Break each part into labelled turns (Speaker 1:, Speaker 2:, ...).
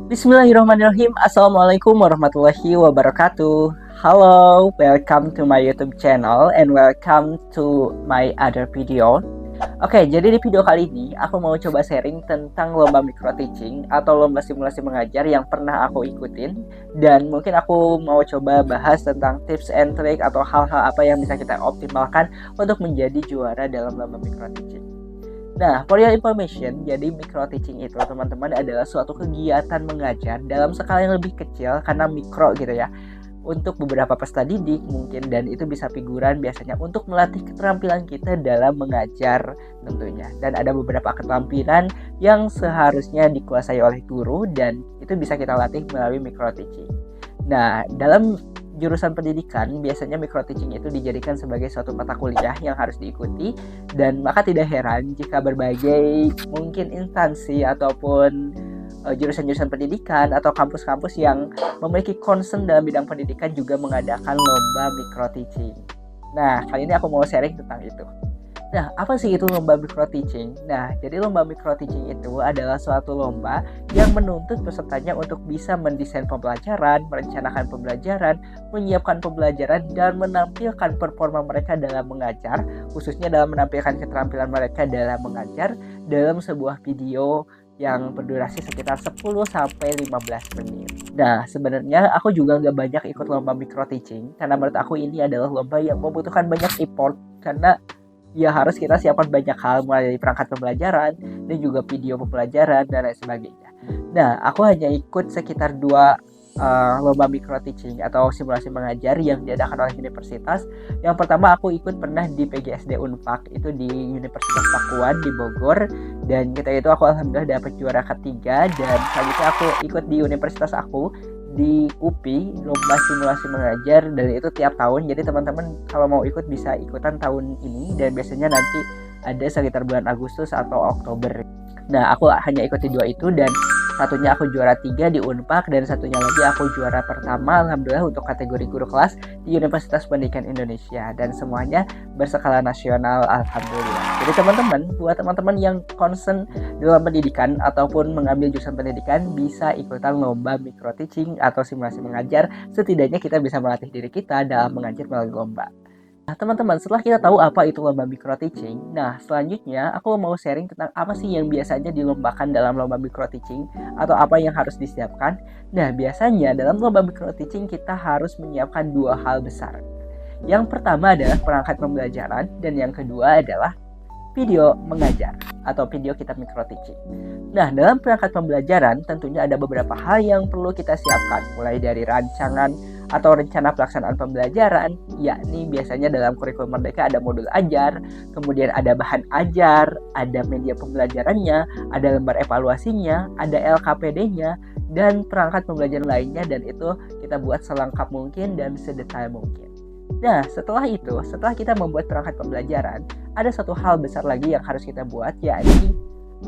Speaker 1: Bismillahirrahmanirrahim. Assalamualaikum warahmatullahi wabarakatuh. Halo, welcome to my YouTube channel and welcome to my other video. Oke, jadi di video kali ini aku mau coba sharing tentang lomba micro teaching atau lomba simulasi mengajar yang pernah aku ikutin, dan mungkin aku mau coba bahas tentang tips and trick atau hal-hal apa yang bisa kita optimalkan untuk menjadi juara dalam lomba micro teaching. Nah, for your information, jadi micro teaching itu teman-teman adalah suatu kegiatan mengajar dalam skala yang lebih kecil karena mikro gitu ya, untuk beberapa peserta didik mungkin, dan itu bisa figuran biasanya untuk melatih keterampilan kita dalam mengajar tentunya. Dan ada beberapa keterampilan yang seharusnya dikuasai oleh guru dan itu bisa kita latih melalui micro teaching. Nah, dalam jurusan pendidikan biasanya micro teaching itu dijadikan sebagai suatu mata kuliah yang harus diikuti, dan maka tidak heran jika berbagai mungkin instansi ataupun jurusan-jurusan pendidikan atau kampus-kampus yang memiliki concern dalam bidang pendidikan juga mengadakan lomba micro teaching. Nah, kali ini aku mau sharing tentang itu. Nah, apa sih itu lomba micro teaching? Nah, jadi lomba micro teaching itu adalah suatu lomba yang menuntut pesertanya untuk bisa mendesain pembelajaran, merencanakan pembelajaran, menyiapkan pembelajaran, dan menampilkan performa mereka dalam mengajar, khususnya dalam menampilkan keterampilan mereka dalam mengajar dalam sebuah video yang berdurasi sekitar 10-15 menit. Nah, sebenarnya aku juga nggak banyak ikut lomba micro teaching karena menurut aku ini adalah lomba yang membutuhkan banyak effort, karena ya harus kita siapkan banyak hal, mulai dari perangkat pembelajaran dan juga video pembelajaran dan lain sebagainya. Nah, aku hanya ikut sekitar 2 lomba micro teaching atau simulasi mengajar yang diadakan oleh universitas. Yang pertama aku ikut pernah di PGSD Unpad, itu di Universitas Pakuan di Bogor, dan kita itu aku alhamdulillah dapat juara ketiga. Dan selanjutnya aku ikut di universitas aku di UPI lomba simulasi mengajar, dan itu tiap tahun. Jadi teman-teman kalau mau ikut bisa ikutan tahun ini, dan biasanya nanti ada sekitar bulan Agustus atau Oktober. Nah, aku hanya ikuti 2 itu, dan satunya aku juara 3 di Unpad, dan satunya lagi aku juara pertama alhamdulillah untuk kategori guru kelas di Universitas Pendidikan Indonesia, dan semuanya berskala nasional alhamdulillah. Jadi teman-teman, buat teman-teman yang concern dalam pendidikan ataupun mengambil jurusan pendidikan, bisa ikutan lomba micro teaching atau simulasi mengajar. Setidaknya kita bisa melatih diri kita dalam mengajar melalui lomba. Nah, teman-teman, setelah kita tahu apa itu lomba micro teaching, nah selanjutnya aku mau sharing tentang apa sih yang biasanya dilombakan dalam lomba micro teaching atau apa yang harus disiapkan. Nah, biasanya dalam lomba micro teaching kita harus menyiapkan 2 hal besar. Yang pertama adalah perangkat pembelajaran, dan yang kedua adalah video mengajar atau video kita micro teaching. Nah, dalam perangkat pembelajaran tentunya ada beberapa hal yang perlu kita siapkan, mulai dari rancangan atau rencana pelaksanaan pembelajaran, yakni biasanya dalam kurikulum Merdeka ada modul ajar, kemudian ada bahan ajar, ada media pembelajarannya, ada lembar evaluasinya, ada LKPD-nya, dan perangkat pembelajaran lainnya, dan itu kita buat selengkap mungkin dan sedetail mungkin. Nah, setelah itu, setelah kita membuat perangkat pembelajaran, ada satu hal besar lagi yang harus kita buat, yakni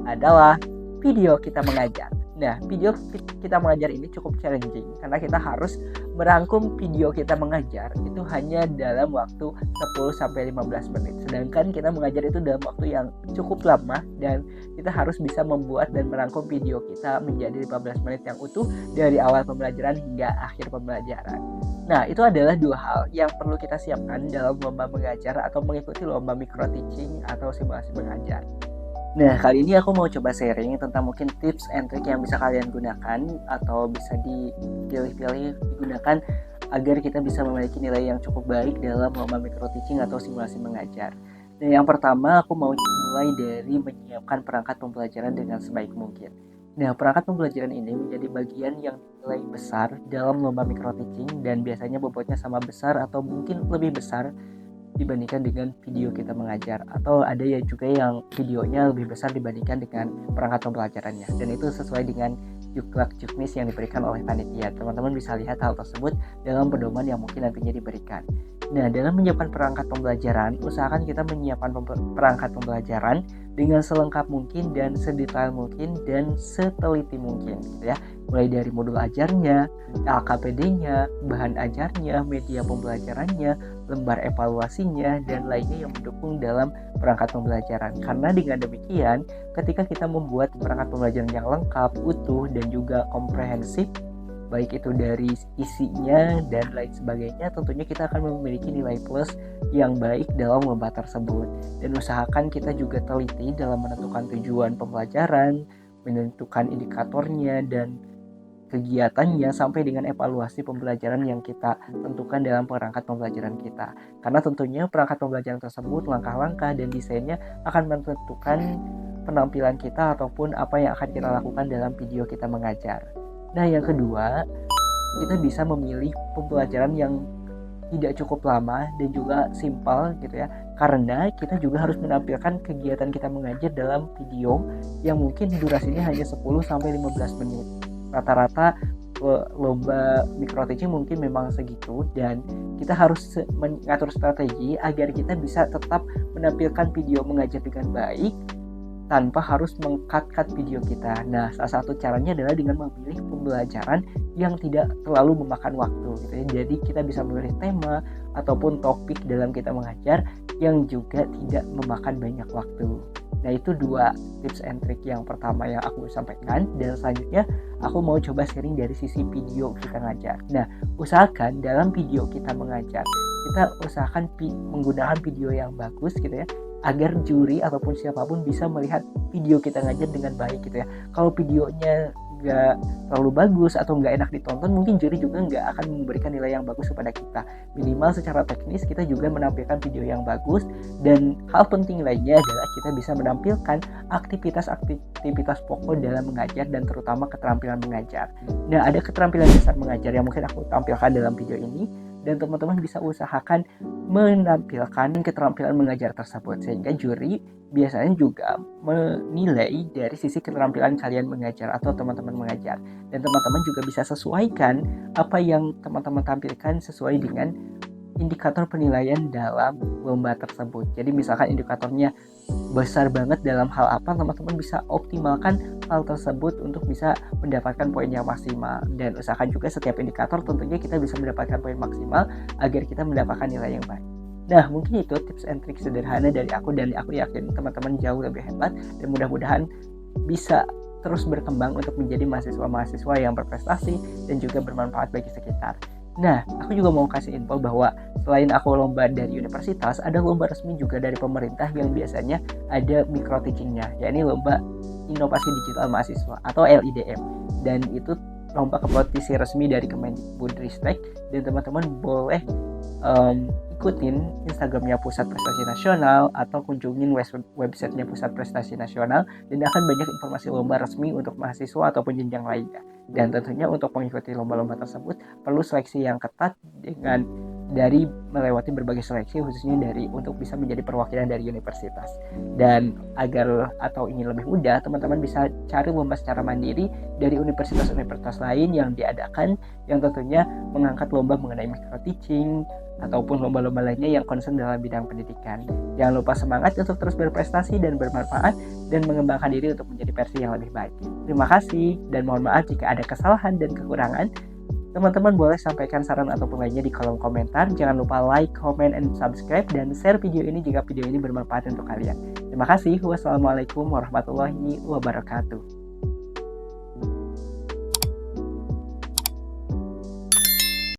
Speaker 1: adalah video kita mengajar. Nah, video kita mengajar ini cukup challenging karena kita harus merangkum video kita mengajar itu hanya dalam waktu 10-15 menit. Sedangkan kita mengajar itu dalam waktu yang cukup lama, dan kita harus bisa membuat dan merangkum video kita menjadi 15 menit yang utuh dari awal pembelajaran hingga akhir pembelajaran. Nah, itu adalah 2 hal yang perlu kita siapkan dalam lomba mengajar atau mengikuti lomba micro teaching atau simulasi mengajar. Nah, kali ini aku mau coba sharing tentang mungkin tips and trick yang bisa kalian gunakan atau bisa dipilih-pilih digunakan agar kita bisa memiliki nilai yang cukup baik dalam lomba micro teaching atau simulasi mengajar. Nah, yang pertama aku mau mulai dari menyiapkan perangkat pembelajaran dengan sebaik mungkin. Nah, perangkat pembelajaran ini menjadi bagian yang nilai besar dalam lomba micro teaching, dan biasanya bobotnya sama besar atau mungkin lebih besar dibandingkan dengan video kita mengajar, atau ada ya juga yang videonya lebih besar dibandingkan dengan perangkat pembelajarannya, dan itu sesuai dengan juklak juknis yang diberikan oleh panitia. Teman-teman bisa lihat hal tersebut dalam pedoman yang mungkin nantinya diberikan. Nah, dalam menyiapkan perangkat pembelajaran, usahakan kita menyiapkan perangkat pembelajaran dengan selengkap mungkin dan sedetail mungkin dan seteliti mungkin, gitu ya. Mulai dari modul ajarnya, LKPD-nya, bahan ajarnya, media pembelajarannya, lembar evaluasinya, dan lainnya yang mendukung dalam perangkat pembelajaran. Karena dengan demikian, ketika kita membuat perangkat pembelajaran yang lengkap, utuh, dan juga komprehensif, baik itu dari isinya dan lain sebagainya, tentunya kita akan memiliki nilai plus yang baik dalam lomba tersebut. Dan usahakan kita juga teliti dalam menentukan tujuan pembelajaran, menentukan indikatornya dan kegiatannya sampai dengan evaluasi pembelajaran yang kita tentukan dalam perangkat pembelajaran kita. Karena tentunya perangkat pembelajaran tersebut, langkah-langkah dan desainnya akan menentukan penampilan kita ataupun apa yang akan kita lakukan dalam video kita mengajar. Nah, yang kedua, kita bisa memilih pembelajaran yang tidak cukup lama dan juga simpel gitu ya. Karena kita juga harus menampilkan kegiatan kita mengajar dalam video yang mungkin durasinya hanya 10 sampai 15 menit. Rata-rata lomba micro teaching mungkin memang segitu, dan kita harus mengatur strategi agar kita bisa tetap menampilkan video mengajar dengan baik tanpa harus meng-cut video kita. Nah, salah satu caranya adalah dengan memilih pembelajaran yang tidak terlalu memakan waktu gitu ya. Jadi kita bisa memilih tema ataupun topik dalam kita mengajar yang juga tidak memakan banyak waktu. Nah, itu dua tips and trick yang pertama yang aku sampaikan, dan selanjutnya aku mau coba sharing dari sisi video kita ngajar. Nah, usahakan dalam video kita mengajar, kita usahakan menggunakan video yang bagus gitu ya, agar juri ataupun siapapun bisa melihat video kita ngajar dengan baik gitu ya. Kalau videonya nggak terlalu bagus atau nggak enak ditonton, mungkin juri juga nggak akan memberikan nilai yang bagus kepada kita. Minimal secara teknis kita juga menampilkan video yang bagus, dan hal penting lainnya adalah kita bisa menampilkan aktivitas pokok dalam mengajar dan terutama keterampilan mengajar. Nah, ada keterampilan dasar mengajar yang mungkin aku tampilkan dalam video ini, dan teman-teman bisa usahakan menampilkan keterampilan mengajar tersebut, sehingga juri biasanya juga menilai dari sisi keterampilan kalian mengajar atau teman-teman mengajar, dan teman-teman juga bisa sesuaikan apa yang teman-teman tampilkan sesuai dengan indikator penilaian dalam lomba tersebut. Jadi misalkan indikatornya besar banget dalam hal apa, teman-teman bisa optimalkan hal tersebut untuk bisa mendapatkan poin yang maksimal, dan usahakan juga setiap indikator tentunya kita bisa mendapatkan poin maksimal agar kita mendapatkan nilai yang baik. Nah, mungkin itu tips and trick sederhana dari aku, dan aku yakin teman-teman jauh lebih hebat dan mudah-mudahan bisa terus berkembang untuk menjadi mahasiswa-mahasiswa yang berprestasi dan juga bermanfaat bagi sekitar. Nah, aku juga mau kasih info bahwa selain aku lomba dari universitas, ada lomba resmi juga dari pemerintah yang biasanya ada micro teachingnya, yakni lomba inovasi digital mahasiswa atau LIDM. Dan itu lomba kompetisi resmi dari Kemendikbudristek, dan teman-teman boleh ikutin Instagramnya Pusat Prestasi Nasional atau kunjungin websitenya Pusat Prestasi Nasional, dan akan banyak informasi lomba resmi untuk mahasiswa ataupun jenjang lainnya. Dan tentunya untuk mengikuti lomba-lomba tersebut perlu seleksi yang ketat dengan dari melewati berbagai seleksi, khususnya dari untuk bisa menjadi perwakilan dari universitas. Dan agar atau ingin lebih mudah, teman-teman bisa cari lomba secara mandiri dari universitas-universitas lain yang diadakan, yang tentunya mengangkat lomba mengenai micro teaching ataupun lomba-lomba lainnya yang concern dalam bidang pendidikan. Jangan lupa semangat untuk terus berprestasi dan bermanfaat dan mengembangkan diri untuk menjadi versi yang lebih baik. Terima kasih, dan mohon maaf jika ada kesalahan dan kekurangan. Teman-teman boleh sampaikan saran ataupun lainnya di kolom komentar. Jangan lupa like, comment, and subscribe, dan share video ini jika video ini bermanfaat untuk kalian. Terima kasih. Wassalamualaikum warahmatullahi wabarakatuh.